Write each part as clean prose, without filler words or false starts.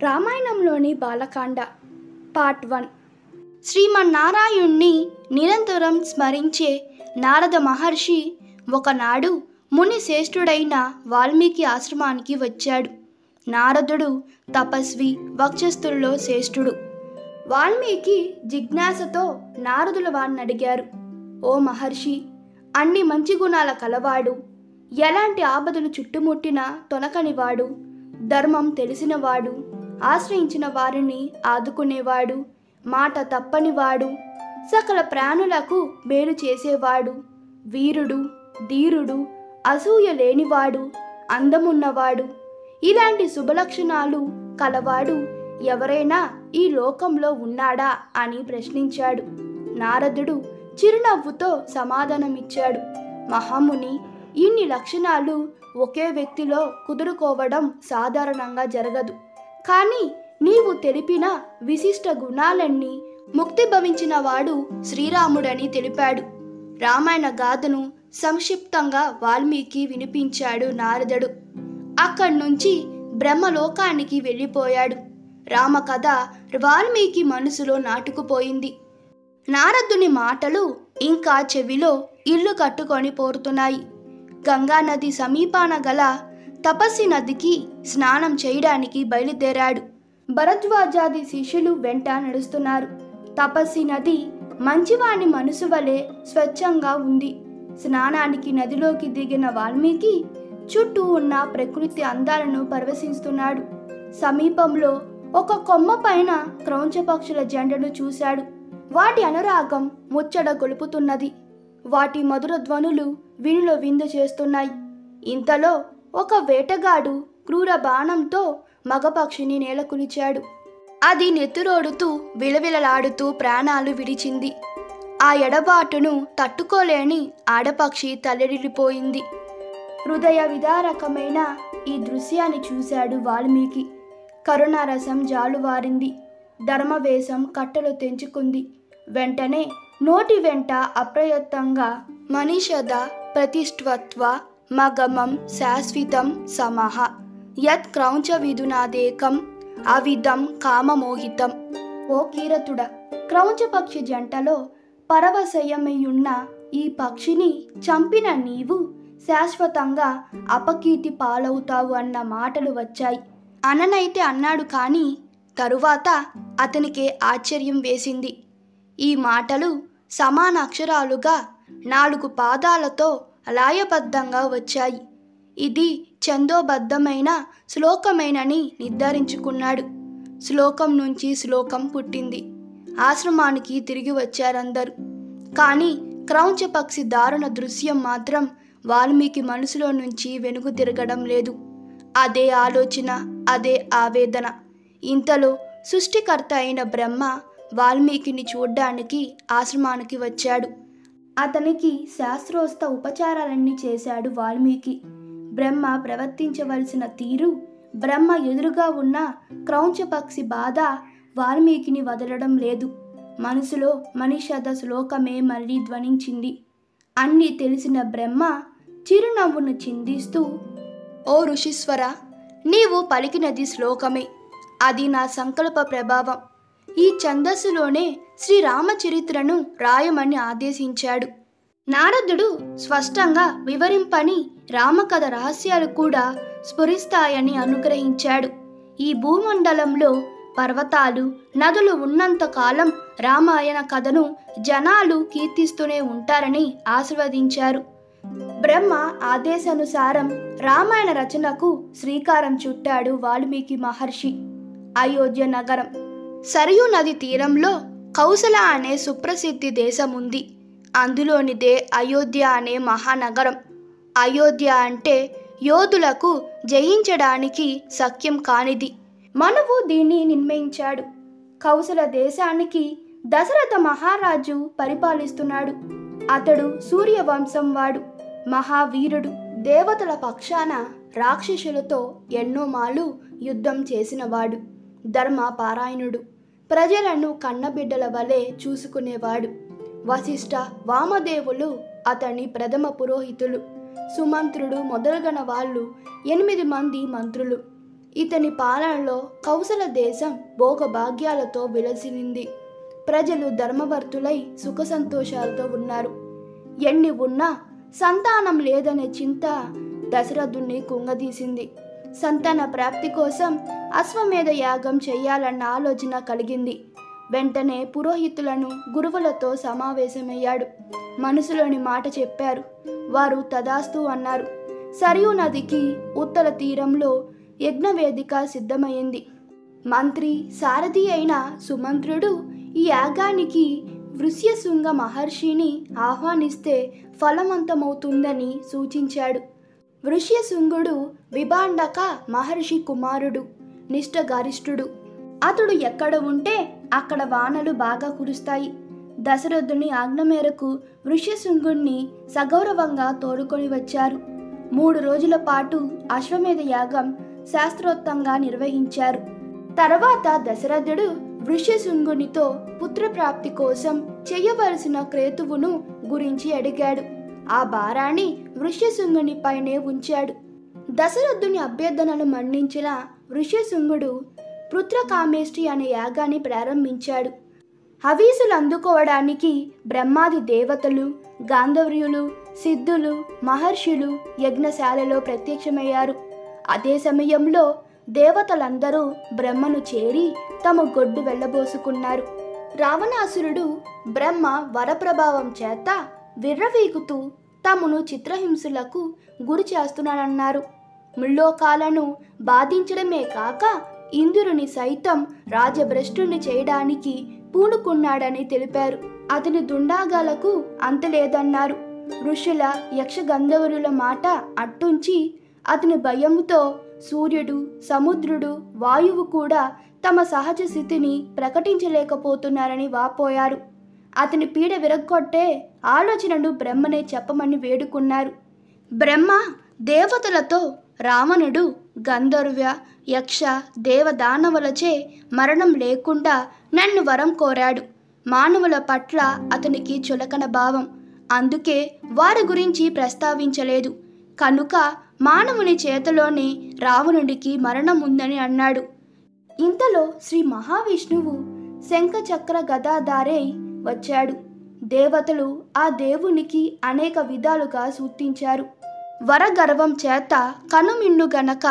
రామాయణంలోని Bala Kanda part 1. శ్రీమన్నారాయణ్ణి నిరంతరం స్మరించే నారద మహర్షి ఒకనాడు ముని శ్రేష్ఠుడైన వాల్మీకి ఆశ్రమానికి వచ్చాడు. నారదుడు తపస్వి, వక్షస్థుల్లో శ్రేష్ఠుడు. వాల్మీకి జిజ్ఞాసతో నారదుల వారిని అడిగారు, ఓ మహర్షి, అన్ని మంచి గుణాల కలవాడు, ఎలాంటి ఆపదలు చుట్టుముట్టినా తొనకనివాడు, ధర్మం తెలిసినవాడు, ఆశ్రయించిన వారిని ఆదుకునేవాడు, మాట తప్పనివాడు, సకల ప్రాణులకు మేలు చేసేవాడు, వీరుడు, ధీరుడు, అసూయ లేనివాడు, అందమున్నవాడు, ఇలాంటి శుభలక్షణాలు కలవాడు ఎవరైనా ఈ లోకంలో ఉన్నాడా అని ప్రశ్నించాడు. నారదుడు చిరునవ్వుతో సమాధానమిచ్చాడు, మహాముని, ఇన్ని లక్షణాలు ఒకే వ్యక్తిలో కుదురుకోవడం సాధారణంగా జరగదు. కానీ నీవు తెలిపిన విశిష్ట గుణాలన్నీ ముక్తి భవించిన వాడు శ్రీరాముడని తెలిపాడు. రామాయణ గాథను సంక్షిప్తంగా వాల్మీకి వినిపించాడు నారదుడు. అక్కడి నుంచి బ్రహ్మలోకానికి వెళ్ళిపోయాడు. రామకథ వాల్మీకి మనసులో నాటుకుపోయింది. నారదుని మాటలు ఇంకా చెవిలో ఇల్లు కట్టుకొని పోరుతున్నాయి. గంగానది సమీపాన గల తపస్సి నదికి స్నానం చేయడానికి బయలుదేరాడు. భరద్వాజాది శిష్యులు వెంట నడుస్తున్నారు. తపస్సి నది మంచివాని మనసు వలె స్వచ్ఛంగా ఉంది. స్నానానికి నదిలోకి దిగిన వాల్మీకి చుట్టూ ఉన్న ప్రకృతి అందాలను పరవశిస్తున్నాడు. సమీపంలో ఒక కొమ్మ పైన క్రౌంచ పక్షుల జంటను చూశాడు. వాటి అనురాగం ముచ్చట గొలుపుతున్నది. వాటి మధుర ధ్వనులు వినులో విందు చేస్తున్నాయి. ఇంతలో ఒక వేటగాడు క్రూర బాణంతో మగపక్షిని నేలకులిచాడు. అది నెత్తురోడుతూ విలవిలలాడుతూ ప్రాణాలు విడిచింది. ఆ ఎడబాటును తట్టుకోలేని ఆడపక్షి తల్లడిల్లిపోయింది. హృదయ విదారకమైన ఈ దృశ్యాన్ని చూశాడు వాల్మీకి. కరుణారసం జాలువారింది. ధర్మవేషం కట్టలు తెంచుకుంది. వెంటనే నోటి వెంట అప్రయత్నంగా మనిషద ప్రతిష్ఠత్వ మగమం శాశ్వతం సమహ యత్ క్రౌంచ విధునాదేకం అవిధం కామమోహితం. ఓ కీరతుడ, క్రౌంచ పక్షి జంటలో పరవశయమయ్యున్న ఈ పక్షిని చంపిన నీవు శాశ్వతంగా అపకీర్తి పాలవుతావు అన్న మాటలు వచ్చాయి. అననైతే అన్నాడు, కానీ తరువాత అతనికే ఆశ్చర్యం వేసింది. ఈ మాటలు సమాన అక్షరాలుగా 4 పాదాలతో లయబద్ధంగా వచ్చాయి. ఇది ఛందోబద్ధమైన శ్లోకమేనని నిర్ధారించుకున్నాడు. శ్లోకం నుంచి శ్లోకం పుట్టింది. ఆశ్రమానికి తిరిగి వచ్చారందరూ. కానీ క్రౌంచ పక్షి దారుణ దృశ్యం మాత్రం వాల్మీకి మనసులో నుంచి వెనుకు తిరగడం లేదు. అదే ఆలోచన, అదే ఆవేదన. ఇంతలో సృష్టికర్త అయిన బ్రహ్మ వాల్మీకిని చూడ్డానికి ఆశ్రమానికి వచ్చాడు. అతనికి శాస్త్రోక్త ఉపచారాలన్నీ చేశాడు వాల్మీకి. బ్రహ్మ ప్రవర్తించవలసిన తీరు, బ్రహ్మ ఎదురుగా ఉన్న క్రౌంచ పక్షి బాధ వాల్మీకిని వదలడం లేదు. మనసులో మనిషద శ్లోకమే మళ్ళీ ధ్వనించింది. అన్నీ తెలిసిన బ్రహ్మ చిరునవ్వును చిందిస్తూ, ఓ ఋషీశ్వర, నీవు పలికినది శ్లోకమే. అది నా సంకల్ప ప్రభావం. ఈ ఛందస్సులోనే శ్రీరామచరిత్రను రాయమని ఆదేశించాడు. నారదుడు స్పష్టంగా వివరింపని రామకథ రహస్యాలు కూడా స్ఫురిస్తాయని అనుగ్రహించాడు. ఈ భూమండలంలో పర్వతాలు, నదులు ఉన్నంత కాలం రామాయణ కథను జనాలు కీర్తిస్తూనే ఉంటారని ఆశీర్వదించారు. బ్రహ్మ ఆదేశానుసారం రామాయణ రచనకు శ్రీకారం చుట్టాడు వాల్మీకి మహర్షి. అయోధ్య నగరం. సరయూ నది తీరంలో కౌసల అనే సుప్రసిద్ధి దేశం ఉంది. అందులోనిదే అయోధ్య అనే మహానగరం. అయోధ్య అంటే యోధులకు జయించడానికి శక్యం కానిది. మనువు దీన్ని నిర్ణయించాడు. కౌసల దేశానికి దశరథ మహారాజు పరిపాలిస్తున్నాడు. అతడు సూర్యవంశం వాడు, మహావీరుడు. దేవతల పక్షాన రాక్షసులతో ఎన్నో మాలు యుద్ధం చేసినవాడు. ధర్మపారాయణుడు. ప్రజలను కన్నబిడ్డల వలె చూసుకునేవాడు. వశిష్ఠ, వామదేవులు అతని ప్రథమ పురోహితులు. సుమంత్రుడు మొదలగన వాళ్ళు 8 మంది మంత్రులు. ఇతని పాలనలో కౌసల దేశం భోగభాగ్యాలతో విలసిల్లింది. ప్రజలు ధర్మవర్తులై సుఖ సంతోషాలతో ఉన్నారు. ఎన్ని ఉన్నా సంతానం లేదనే చింత దశరథుణ్ణి కుంగదీసింది. సంతాన ప్రాప్తి కోసం అశ్వమేధ యాగం చేయాలన్న ఆలోచన కలిగింది. వెంటనే పురోహితులను గురువులతో సమావేశమయ్యాడు. మనసులోని మాట చెప్పారు. వారు తదాస్తు అన్నారు. సరియు నదికి ఉత్తర తీరంలో యజ్ఞవేదిక సిద్ధమైంది. మంత్రి సారథి అయిన సుమంత్రుడు ఈ యాగానికి వృష్యశృంగ మహర్షిని ఆహ్వానిస్తే ఫలవంతమవుతుందని సూచించాడు. వృష్యశృంగుడు విభాండక మహర్షి కుమారుడు, నిష్ఠగరిష్ఠుడు. అతడు ఎక్కడ ఉంటే అక్కడ వానలు బాగా కురుస్తాయి. దశరథుని ఆజ్ఞ మేరకు వృష్యశృంగుణ్ణి సగౌరవంగా తోడుకొని వచ్చారు. 3 రోజుల పాటు అశ్వమేధ యాగం శాస్త్రోక్తంగా నిర్వహించారు. తర్వాత దశరథుడు వృష్యశృంగునితో పుత్రప్రాప్తి కోసం చేయవలసిన క్రేతువును గురించి అడిగాడు. ఆ భారాన్ని వృష్యశృంగుని పైనే ఉంచాడు. దశరథుని అభ్యర్థనను మన్నించిన వృష్యశృంగుడు పుత్రకామేష్టి అనే యాగాన్ని ప్రారంభించాడు. హవీసులు అందుకోవడానికి బ్రహ్మాది దేవతలు, గాంధర్వులు, సిద్ధులు, మహర్షులు యజ్ఞశాలలో ప్రత్యక్షమయ్యారు. అదే సమయంలో దేవతలందరూ బ్రహ్మను చేరి తమ గొడ్డు వెళ్ళబోసుకున్నారు. రావణాసురుడు బ్రహ్మ వరప్రభావం చేత విర్రవీగుతూ తమను చిత్రహింసలకు గురి చేస్తున్నానన్నారు. ముల్లోకాలను బాధించడమే కాక ఇంద్రుని సైతం రాజభ్రష్టుని చేయడానికి పూనుకున్నాడని తెలిపారు. అతని దుండాగాలకు అంతలేదన్నారు. ఋషుల యక్షగంధర్వుల మాట అట్టుంచి అతని భయముతో సూర్యుడు, సముద్రుడు, వాయువు కూడా తమ సహజ స్థితిని ప్రకటించలేకపోతున్నారని వాపోయారు. అతని పీడ విరగ్గొట్టే ఆలోచనను బ్రహ్మనే చెప్పమని వేడుకున్నారు. బ్రహ్మ దేవతలతో రావణుడు గంధర్వ, యక్ష, దేవదానవులచే మరణం లేకుండా నన్ను వరం కోరాడు. మానవుల పట్ల అతనికి చులకన భావం, అందుకే వారి గురించి ప్రస్తావించలేదు. కనుక మానవుని చేతిలోనే రావణుడికి మరణం ఉందని అన్నాడు. ఇంతలో శ్రీ మహావిష్ణువు శంఖచక్ర గదాధారై వచ్చాడు. దేవతలు ఆ దేవునికి అనేక విధాలుగా సూచించారు. వరగర్వం చేత కనుమిన్ను గనక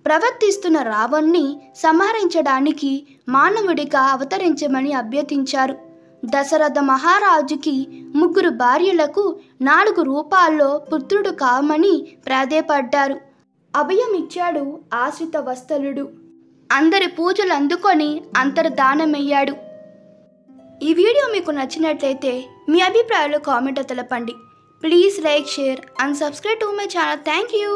ప్రవర్తిస్తున్న రావణ్ణి సంహరించడానికి మానవుడిగా అవతరించమని అభ్యర్థించారు. దశరథ మహారాజుకి 3 భార్యలకు 4 రూపాల్లో పుత్రుడు కామని ప్రాధేయపడ్డారు. అభయమిచ్చాడు ఆశ్రిత వత్సలుడు. అందరి పూజలు అందుకొని అంతర్ధానమయ్యాడు. ఈ వీడియో మీకు నచ్చినట్లయితే మీ అభిప్రాయాలు కామెంట్లో తెలపండి. Please like, share and subscribe to my channel. Thank you.